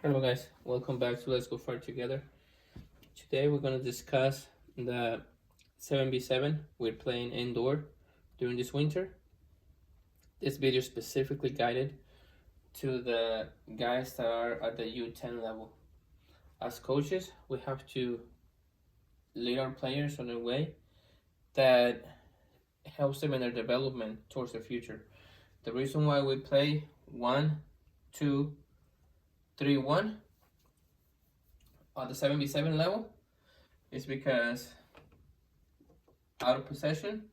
Hello guys, welcome back to Let's Go Far Together. Today we're going to discuss the 7v7 we're playing indoor during this winter. This video is specifically guided to the guys that are at the U10 level. As coaches, we have to lead our players on a way that helps them in their development towards the future. The reason why we play 1, 2, 3, 1 at the 7v7 level is because out of possession,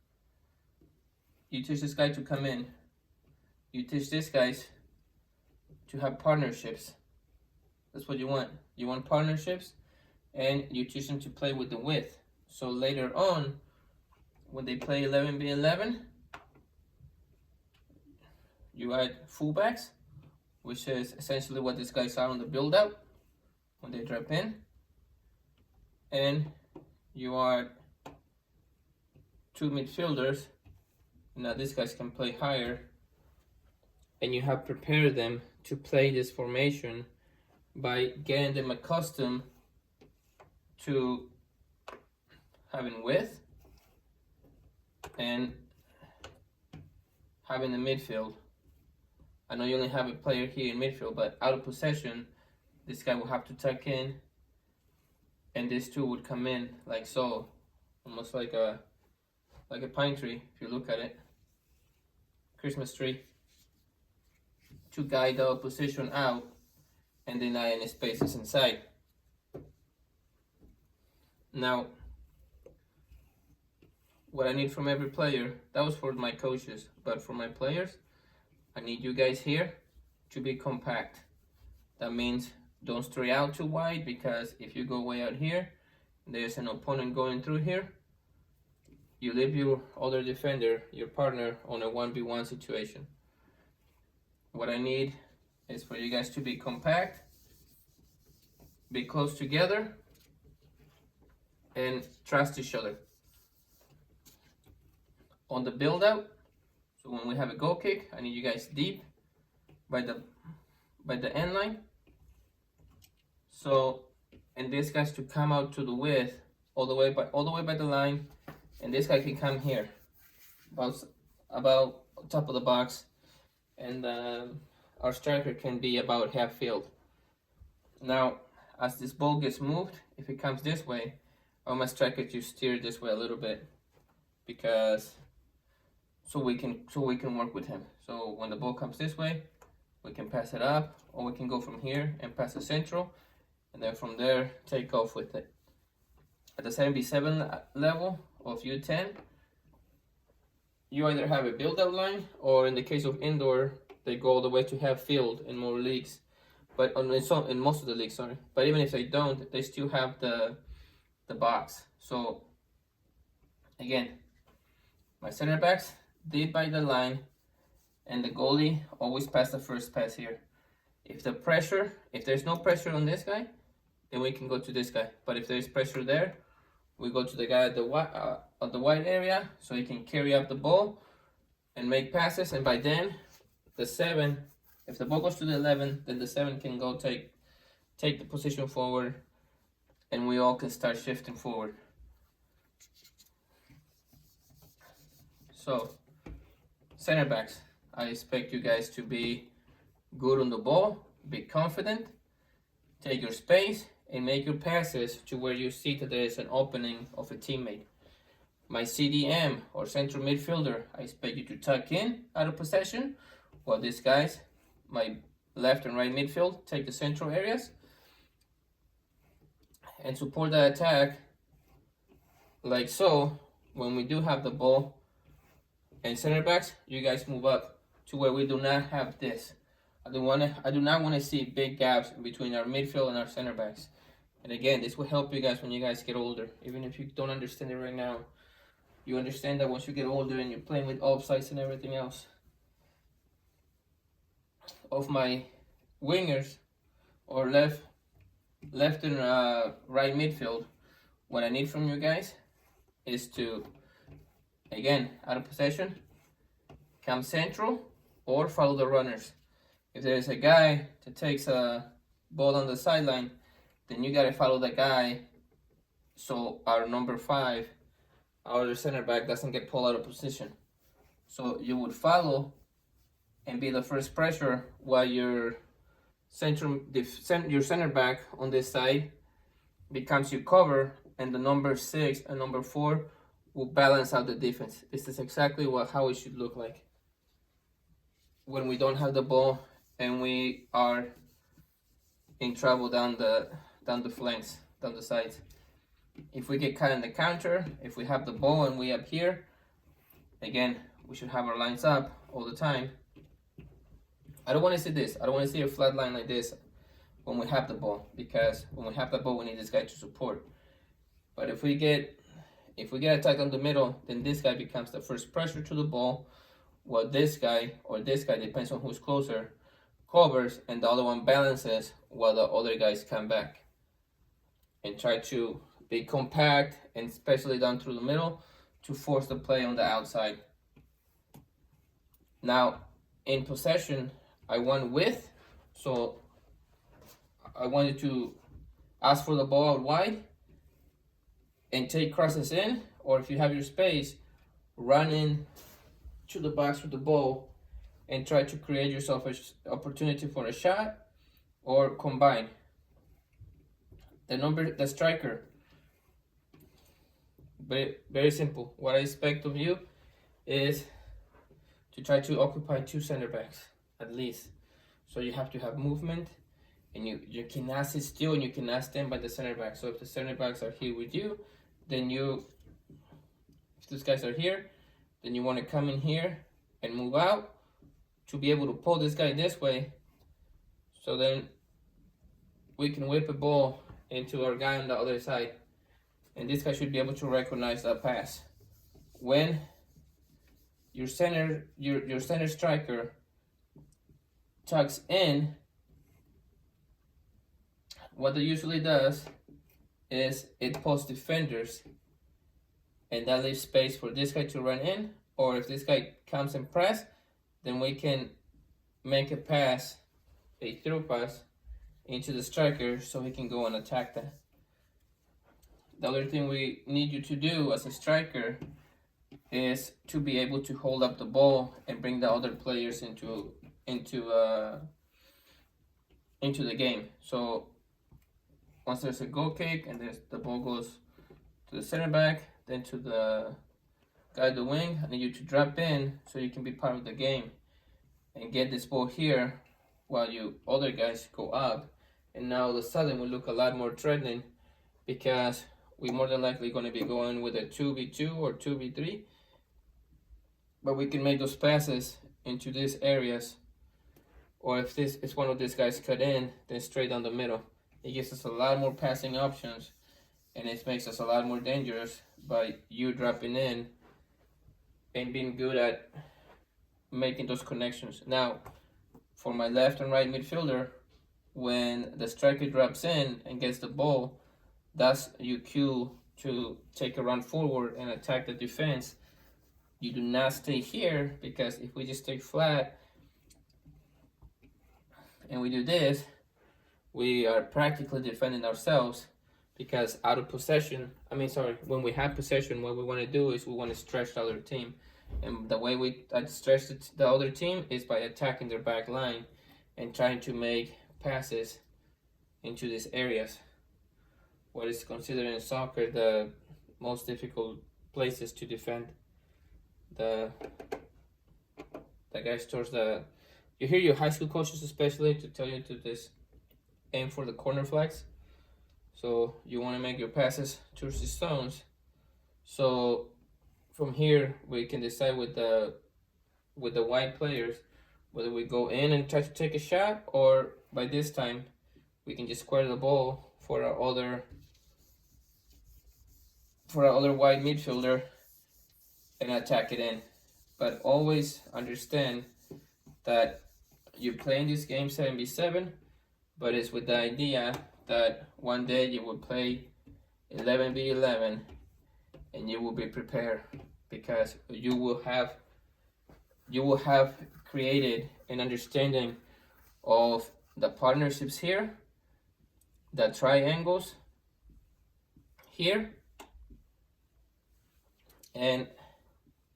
you teach this guy to come in. You teach this guys to have partnerships. That's what you want. You want partnerships, and you teach them to play with the width. So later on, when they play 11v11, you add fullbacks, which is essentially what these guys are on the build out when they drop in, and you are two midfielders. Now these guys can play higher, and you have prepared them to play this formation by getting them accustomed to having width and having the midfield. I know you only have a player here in midfield, but out of possession, this guy will have to tuck in, and these two would come in like so, almost like a pine tree if you look at it, Christmas tree, to guide the opposition out and deny any spaces inside. Now, what I need from every player, that was for my coaches, but for my players, I need you guys here to be compact. That means don't stray out too wide, because if you go way out here, there's an opponent going through here, you leave your other defender, your partner, on a 1v1 situation. What I need is for you guys to be compact, be close together, and trust each other. On the build out, so when we have a goal kick, I need you guys deep by the end line. So, and this guys to come out to the width all the way by the line, and this guy can come here about top of the box, and our striker can be about half field. Now, as this ball gets moved, if it comes this way, I want my striker to steer this way a little bit, because so we can work with him. So when the ball comes this way, we can pass it up, or we can go from here and pass the central, and then from there take off with it. At the 7v7 level of U10, you either have a build-out line, or in the case of indoor, they go all the way to half field in more leagues. But in most of the leagues, sorry. But even if they don't, they still have the box. So again, my center backs deep by the line, and the goalie always pass the first pass here. If there's no pressure on this guy, then we can go to this guy. But if there's pressure there, we go to the guy at the wide area, so he can carry up the ball and make passes. And by then, the 7, if the ball goes to the 11, then the 7 can go take the position forward, and we all can start shifting forward. So, center backs, I expect you guys to be good on the ball, be confident, take your space, and make your passes to where you see that there is an opening of a teammate. My CDM, or central midfielder, I expect you to tuck in out of possession, while these guys, my left and right midfield, take the central areas and support the attack like so. When we do have the ball, and center backs, you guys move up to where we do not have this. I do not want to see big gaps between our midfield and our center backs. And again, this will help you guys when you guys get older. Even if you don't understand it right now, you understand that once you get older and you're playing with offsides and everything else. Of my wingers, or left and right midfield, what I need from you guys is to, again, out of possession, come central or follow the runners. If there's a guy that takes a ball on the sideline, then you gotta follow the guy so our number 5, our center back, doesn't get pulled out of position. So you would follow and be the first pressure while your center back on this side becomes your cover, and the number 6 and number 4 will balance out the defense. This is exactly how it should look like when we don't have the ball and we are in trouble down the flanks, down the sides. If we get caught in the counter, if we have the ball and we up here, again, we should have our lines up all the time. I don't want to see this. I don't want to see a flat line like this when we have the ball, because when we have the ball, we need this guy to support. But if we get attacked on the middle, then this guy becomes the first pressure to the ball, while this guy, or this guy, depends on who's closer, covers, and the other one balances while the other guys come back and try to be compact, and especially down through the middle, to force the play on the outside. Now, in possession, I want width, so I want you to ask for the ball out wide and take crosses in, or if you have your space, run in to the box with the ball and try to create yourself an opportunity for a shot or combine. The striker, very, very simple. What I expect of you is to try to occupy 2 center backs at least. So you have to have movement, and you cannot sit still, and you cannot stand by the center back. So if the center backs are here with you, then if these guys are here, then you want to come in here and move out to be able to pull this guy this way, so then we can whip a ball into our guy on the other side, and this guy should be able to recognize that pass. When your center striker tucks in, what it usually does is it pulls defenders, and that leaves space for this guy to run in, or if this guy comes and press, then we can make a pass, a through pass, into the striker so he can go and attack that. The other thing we need you to do as a striker is to be able to hold up the ball and bring the other players into the game. So once there's a goal kick and the ball goes to the center back, then to the guy at the wing, I need you to drop in so you can be part of the game and get this ball here while you other guys go up. And now all of a sudden we look a lot more threatening, because we're more than likely going to be going with a 2v2 or 2v3, but we can make those passes into these areas, or if this is one of these guys cut in, then straight down the middle. It gives us a lot more passing options, and it makes us a lot more dangerous by you dropping in and being good at making those connections. Now, for my left and right midfielder, when the striker drops in and gets the ball, that's your cue to take a run forward and attack the defense. You do not stay here, because if we just stay flat and we do this, we are practically defending ourselves, because out of possession, when we have possession, what we want to do is we want to stretch the other team. And the way we stretch the other team is by attacking their back line and trying to make passes into these areas, what is considered in soccer the most difficult places to defend. The guys towards you hear your high school coaches especially to tell you to just aim for the corner flags. So you want to make your passes towards the stones. So from here we can decide with the wide players whether we go in and try to take a shot, or by this time we can just square the ball for our other wide midfielder and attack it in. But always understand that you're playing this game 7v7, but it's with the idea that one day you will play 11v11 and you will be prepared, because you will have created an understanding of the partnerships here, the triangles here, and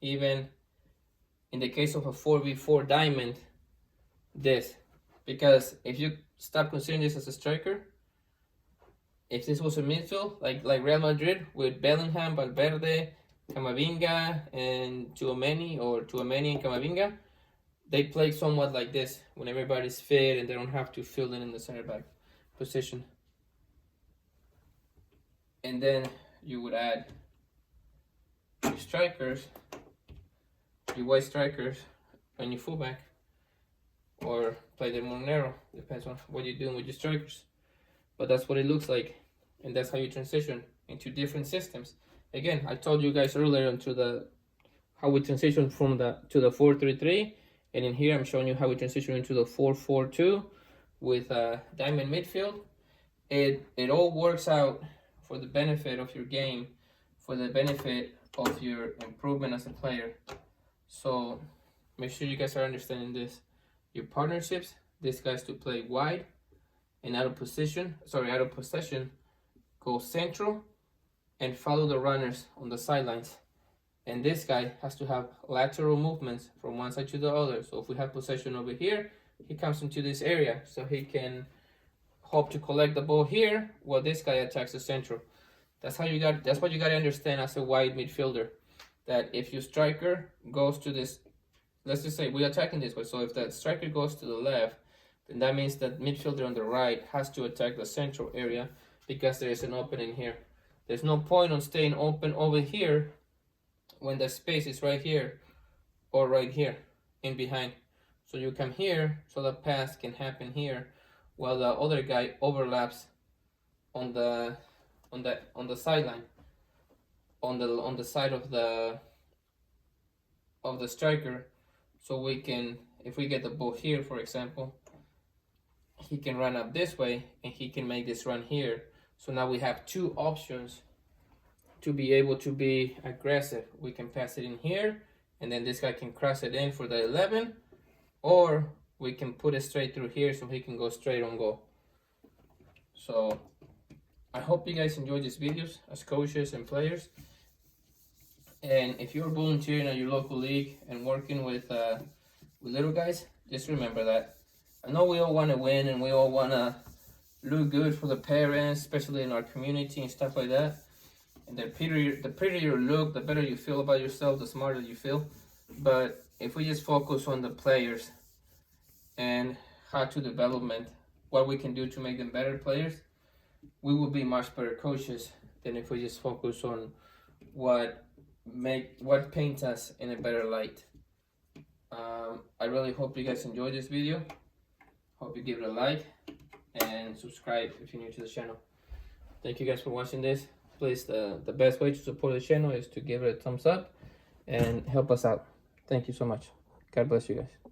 even in the case of a 4v4 diamond, this. Because if you stop considering this as a striker, if this was a midfield, like Real Madrid with Bellingham, Valverde, Camavinga, and Tchouaméni, or Tchouaméni and Camavinga, they play somewhat like this when everybody's fit and they don't have to fill in the center back position. And then you would add your strikers, your white strikers, and your fullback, or play them more narrow, depends on what you're doing with your strikers. But that's what it looks like, and that's how you transition into different systems. Again, I told you guys earlier how we transition from to the 4-3-3, and in here I'm showing you how we transition into the 4-4-2 with a diamond midfield. It all works out for the benefit of your game, for the benefit of your improvement as a player. So make sure you guys are understanding this. Your partnerships, this guy's to play wide and out of possession, go central and follow the runners on the sidelines. And this guy has to have lateral movements from one side to the other. So if we have possession over here, he comes into this area so he can hope to collect the ball here while this guy attacks the central. That's what you got to understand as a wide midfielder. That if your striker goes to this, let's just say we're attacking this way. So if that striker goes to the left, then that means that midfielder on the right has to attack the central area because there is an opening here. There's no point on staying open over here when the space is right here or right here in behind. So you come here so the pass can happen here while the other guy overlaps on the sideline, on the side of the striker. So we can, if we get the ball here, for example, he can run up this way and he can make this run here. So now we have two options to be able to be aggressive. We can pass it in here and then this guy can cross it in for the 11, or we can put it straight through here so he can go straight on goal. So I hope you guys enjoyed these videos as coaches and players. And if you're volunteering at your local league and working with little guys, just remember that. I know we all want to win and we all want to look good for the parents, especially in our community and stuff like that. And the prettier you look, the better you feel about yourself, the smarter you feel. But if we just focus on the players and how to development, what we can do to make them better players, we will be much better coaches than if we just focus on what paints us in a better light. I really hope you guys enjoyed this video. Hope you give it a like and subscribe if you're new to the channel. Thank you guys for watching this. Please, the best way to support the channel is to give it a thumbs up and help us out. Thank you so much. God bless you guys.